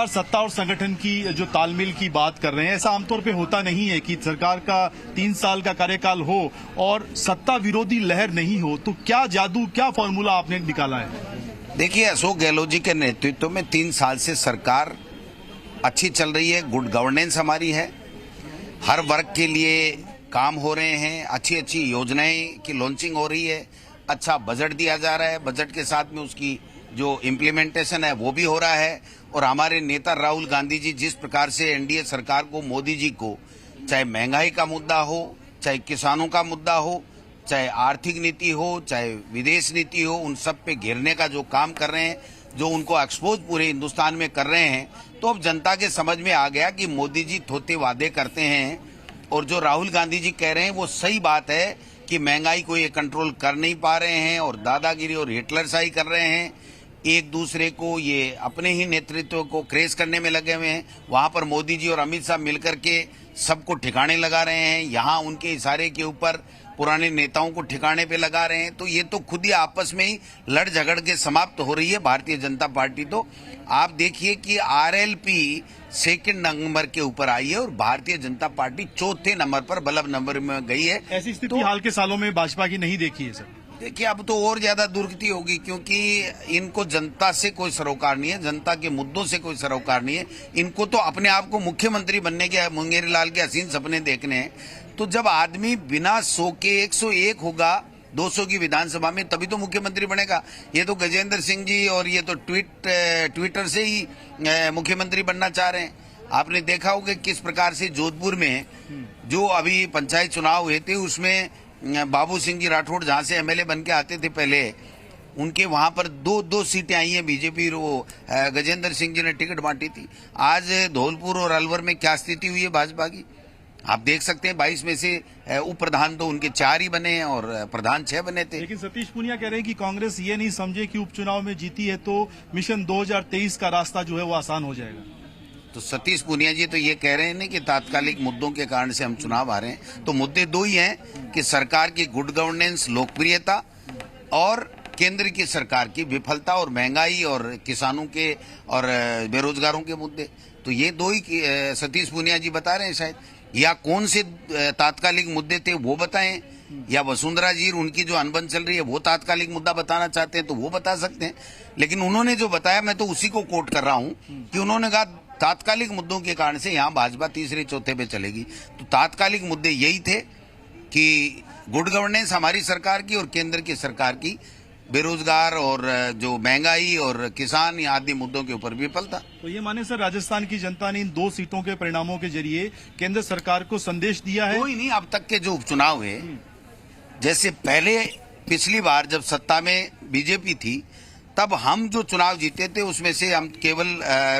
सत्ता और संगठन की जो तालमेल की बात कर रहे हैं, ऐसा आमतौर पे होता नहीं है कि सरकार का 3 साल का कार्यकाल हो और सत्ता विरोधी लहर नहीं हो। तो क्या जादू, क्या फॉर्मूला आपने निकाला है? देखिए, अशोक गहलोत जी के नेतृत्व में 3 साल से सरकार अच्छी चल रही है। गुड गवर्नेंस हमारी है, हर वर्ग के लिए काम हो रहे हैं, अच्छी अच्छी योजनाएं की लॉन्चिंग हो रही है, अच्छा बजट दिया जा रहा है, बजट के साथ में उसकी जो इम्प्लीमेंटेशन है वो भी हो रहा है। और हमारे नेता राहुल गांधी जी जिस प्रकार से एनडीए सरकार को, मोदी जी को, चाहे महंगाई का मुद्दा हो, चाहे किसानों का मुद्दा हो, चाहे आर्थिक नीति हो, चाहे विदेश नीति हो, उन सब पे घेरने का जो काम कर रहे हैं, जो उनको एक्सपोज पूरे हिंदुस्तान में कर रहे हैं, तो अब जनता के समझ में आ गया कि मोदी जी थोथे वादे करते हैं और जो राहुल गांधी जी कह रहे हैं वो सही बात है कि महंगाई को ये कंट्रोल कर नहीं पा रहे हैं और दादागिरी और हिटलरशाही कर रहे हैं। एक दूसरे को ये अपने ही नेतृत्व को क्रेज करने में लगे हुए हैं। वहां पर मोदी जी और अमित शाह मिलकर के सबको ठिकाने लगा रहे हैं, यहाँ उनके इशारे के ऊपर पुराने नेताओं को ठिकाने पे लगा रहे हैं। तो ये तो खुद ही आपस में ही लड़ झगड़ के समाप्त हो रही है भारतीय जनता पार्टी। तो आप देखिए कि आरएलपी 2nd नंबर के ऊपर आई है और भारतीय जनता पार्टी 4थे नंबर पर, बल्लभ नंबर में गई है। ऐसी स्थिति हाल के सालों में भाजपा की नहीं देखी है सर। देखिए, अब तो और ज्यादा दुर्गति होगी, क्योंकि इनको जनता से कोई सरोकार नहीं है, जनता के मुद्दों से कोई सरोकार नहीं है। इनको तो अपने आप को मुख्यमंत्री बनने के, मुंगेरी लाल के हसीन सपने देखने हैं। तो जब आदमी बिना सो के 101 होगा 200 की विधानसभा में, तभी तो मुख्यमंत्री बनेगा। ये तो गजेंद्र सिंह जी और ये तो ट्विटर से ही मुख्यमंत्री बनना चाह रहे हैं। आपने देखा होगा किस प्रकार से जोधपुर में जो अभी पंचायत चुनाव हुए थे, उसमें बाबू सिंह जी राठौड़ जहां से एमएलए बन के आते थे पहले, उनके वहां पर दो सीटें आई हैं बीजेपी, वो गजेंद्र सिंह जी ने टिकट बांटी थी। आज धौलपुर और अलवर में क्या स्थिति हुई है भाजपा की, आप देख सकते हैं। 22 में से उप प्रधान तो उनके 4 ही बने हैं और प्रधान 6 बने थे। लेकिन सतीश पूनिया कह रहे हैं कि कांग्रेस ये नहीं समझे कि उपचुनाव में जीती है तो मिशन 2023 का रास्ता जो है वो आसान हो जाएगा। तो सतीश पूनिया जी तो ये कह रहे हैं ना कि तात्कालिक मुद्दों के कारण से हम चुनाव हारे हैं। तो मुद्दे 2 ही हैं कि सरकार की गुड गवर्नेंस, लोकप्रियता, और केंद्र की सरकार की विफलता और महंगाई और किसानों के और बेरोजगारों के मुद्दे। तो ये 2 ही सतीश पूनिया जी बता रहे हैं शायद, या कौन से तात्कालिक मुद्दे थे वो बताएं, या वसुंधरा जी उनकी जो अनबन चल रही है वो तात्कालिक मुद्दा बताना चाहते हैं तो वो बता सकते हैं। लेकिन उन्होंने जो बताया, मैं तो उसी को कोट कर रहा हूं कि उन्होंने कहा तात्कालिक मुद्दों के कारण से यहाँ भाजपा 3रे 4थे पे चलेगी। तो तात्कालिक मुद्दे यही थे कि गुड गवर्नेंस हमारी सरकार की और केंद्र की सरकार की बेरोजगार और जो महंगाई और किसान आदि मुद्दों के ऊपर विफलता। तो ये माने सर, राजस्थान की जनता ने इन 2 सीटों के परिणामों के जरिए केंद्र सरकार को संदेश दिया है। कोई नहीं, अब तक के जो उपचुनाव हुए, जैसे पहले पिछली बार जब सत्ता में बीजेपी थी तब हम जो चुनाव जीते थे उसमें से हम केवल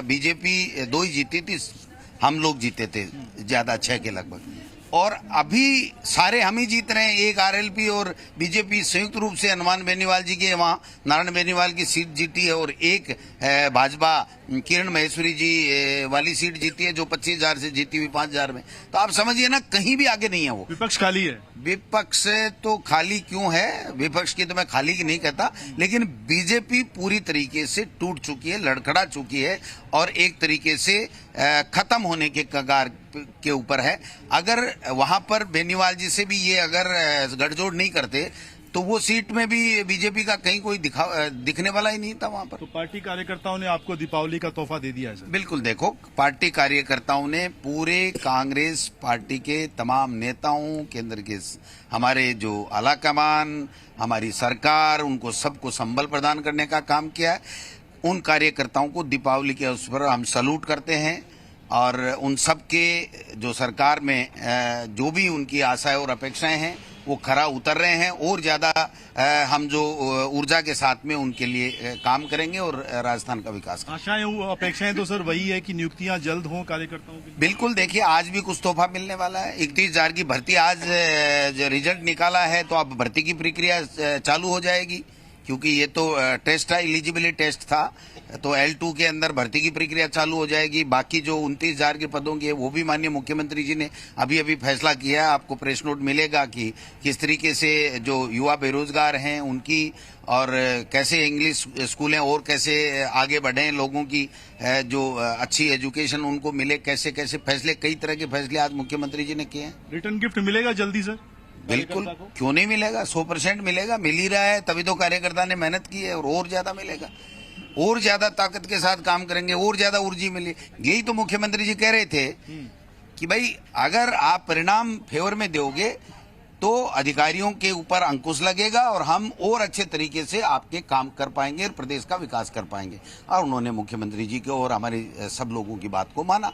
बीजेपी 2 ही जीती थी, हम लोग जीते थे ज्यादा, 6 के लगभग। और अभी सारे हम ही जीत रहे हैं। एक आरएलपी और बीजेपी संयुक्त रूप से हनुमान बेनीवाल जी के वहां नारायण बेनीवाल की सीट जीती है और एक भाजपा किरण महेश्वरी जी वाली सीट जीती है जो 25,000 से जीती हुई 5,000 में। तो आप समझिए ना, कहीं भी आगे नहीं है वो। विपक्ष खाली है। विपक्ष तो खाली क्यों है, विपक्ष की तो मैं खाली की नहीं कहता, लेकिन बीजेपी पूरी तरीके से टूट चुकी है, लड़खड़ा चुकी है और एक तरीके से खत्म होने के कगार के ऊपर है। अगर वहां पर बेनीवाल जी से भी ये अगर गठजोड़ नहीं करते तो वो सीट में भी बीजेपी का कहीं कोई दिखने वाला ही नहीं था वहां पर। तो पार्टी कार्यकर्ताओं ने आपको दीपावली का तोहफा दे दिया है सर। बिल्कुल, देखो, पार्टी कार्यकर्ताओं ने पूरे कांग्रेस पार्टी के तमाम नेताओं, केंद्र के हमारे जो आलाकमान, हमारी सरकार, उनको सबको संबल प्रदान करने का काम किया है। उन कार्यकर्ताओं को दीपावली के अवसर पर हम सैल्यूट करते हैं और उन सब के जो सरकार में जो भी उनकी आशाएं और अपेक्षाएं हैं वो खरा उतर रहे हैं। और ज्यादा हम जो ऊर्जा के साथ में उनके लिए काम करेंगे और राजस्थान का विकास करेंगे। आशाएं अपेक्षाएं तो सर वही है कि नियुक्तियां जल्द हों कार्यकर्ताओं की। बिल्कुल, देखिए, आज भी कुछ तोहफा मिलने वाला है। 31,000 की भर्ती आज रिजल्ट निकाला है तो अब भर्ती की प्रक्रिया चालू हो जाएगी, क्योंकि ये तो टेस्ट था, एलिजिबिलिटी टेस्ट था। तो L2 के अंदर भर्ती की प्रक्रिया चालू हो जाएगी। बाकी जो 29,000 के पदों की है वो भी माननीय मुख्यमंत्री जी ने अभी फैसला किया है। आपको प्रेस नोट मिलेगा कि किस तरीके से जो युवा बेरोजगार हैं उनकी और कैसे इंग्लिश स्कूलें और कैसे आगे बढ़े, लोगों की जो अच्छी एजुकेशन उनको मिले, कैसे कैसे फैसले, कई तरह के फैसले आज मुख्यमंत्री जी ने किए हैं। रिटर्न गिफ्ट मिलेगा जल्दी सर? बिल्कुल, क्यों नहीं मिलेगा, 100% मिलेगा, मिल ही रहा है। तभी तो कार्यकर्ता ने मेहनत की है और ज्यादा मिलेगा, और ज्यादा ताकत के साथ काम करेंगे, और ज्यादा ऊर्जा मिले। यही तो मुख्यमंत्री जी कह रहे थे कि भाई अगर आप परिणाम फेवर में दोगे तो अधिकारियों के ऊपर अंकुश लगेगा और हम और अच्छे तरीके से आपके काम कर पाएंगे और प्रदेश का विकास कर पाएंगे। और उन्होंने मुख्यमंत्री जी को और हमारे सब लोगों की बात को माना।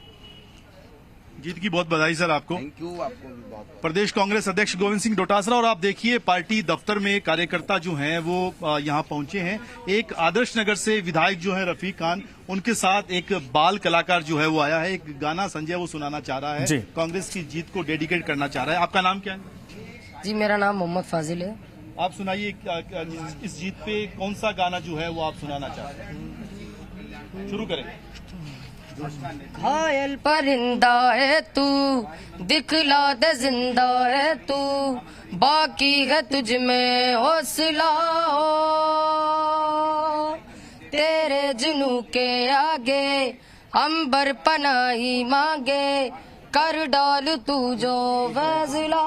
जीत की बहुत बधाई सर आपको। थैंक यू, आपको भी बहुत। प्रदेश कांग्रेस अध्यक्ष गोविंद सिंह डोटासरा। और आप देखिए पार्टी दफ्तर में कार्यकर्ता जो हैं वो यहाँ पहुंचे हैं। एक आदर्श नगर से विधायक जो है रफीक खान, उनके साथ एक बाल कलाकार जो है वो आया है। एक गाना संजय वो सुनाना चाह रहा है, कांग्रेस की जीत को डेडिकेट करना चाह रहा है। आपका नाम क्या है? जी मेरा नाम मोहम्मद फाजिल है। आप सुनाइए इस जीत पे कौन सा गाना जो है वो आप सुनाना चाह रहे हैं? शुरू करें। घायल परिंदा है तू, दिखला दे जिंदा है तू, बाकी है तुझ में हौसला, तेरे जुनू के आगे हम बरपनाही मांगे, कर डाल तू जो फैसला।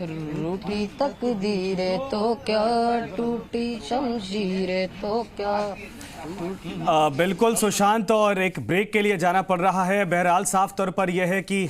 रूठी तकदीरे तो क्या, टूटी शमशीरें तो क्या। बिल्कुल सुशांत, और एक ब्रेक के लिए जाना पड़ रहा है। बहरहाल साफ तौर पर यह है कि